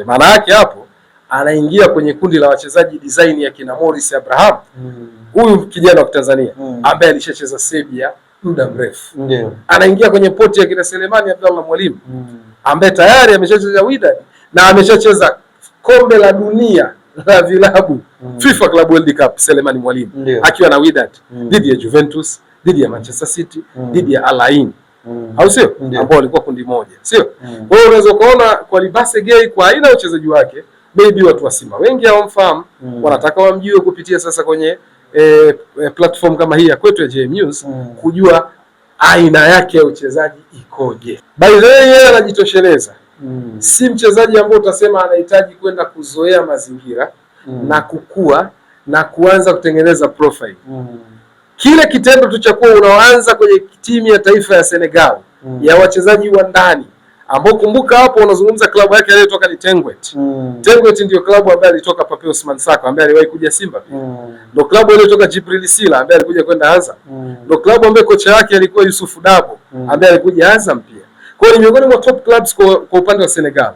Maana yake hapo anaingia kwenye kundi la wachezaji design ya kina Morris Abraham. Huyu kijana wa Tanzania ambaye alishacheza Serbia muda mrefu. Ndio. Anaingia kwenye poti ya kina Selemani Abdallah Mwalimu ambaye tayari ameshacheza Wydad na ameshacheza kombe la dunia la vilabu FIFA Club World Cup. Selemani Mwalimu akiwa na Wydad dhidi ya Juventus, dhidi ya Manchester City, dhidi ya Al Ain. Au sio? Ambao walikuwa kundi moja, sio? Kwa hiyo unaweza kuona kwa Libase Gay kwa aina ya uchezaji wake, maybe watu wa Simba wengi hawamfahamu, wanataka wamjue kupitia sasa kwenye platform kama hii ya kwetu ya JM News, kujua aina yake ya uchezaji ikoje. By the way, yeye anajitosheleza. Si mchezaji ambaye utasema anahitaji kwenda kuzoea mazingira na kukua na kuanza kutengeneza profile. Kile kitendo tu cha kuwa unaanza kwenye timu ya taifa ya Senegal ya wachezaji wa ndani ambao, kumbuka hapo unazungumza klabu yake aliyotoka ni Tenguet. Tenguet ndio klabu ambayo alitoka Pape Ousmane Sako ambaye aliwahi kuja Simba pia. Ndio klabu aliyotoka Djibril Sila ambaye alikuja kwenda Azam. Ndio klabu ambayo kocha yake alikuwa Yusuf Dabo ambaye alikuja Azam pia. Kwa hiyo ni miongoni mwa top clubs kwa upande wa Senegal.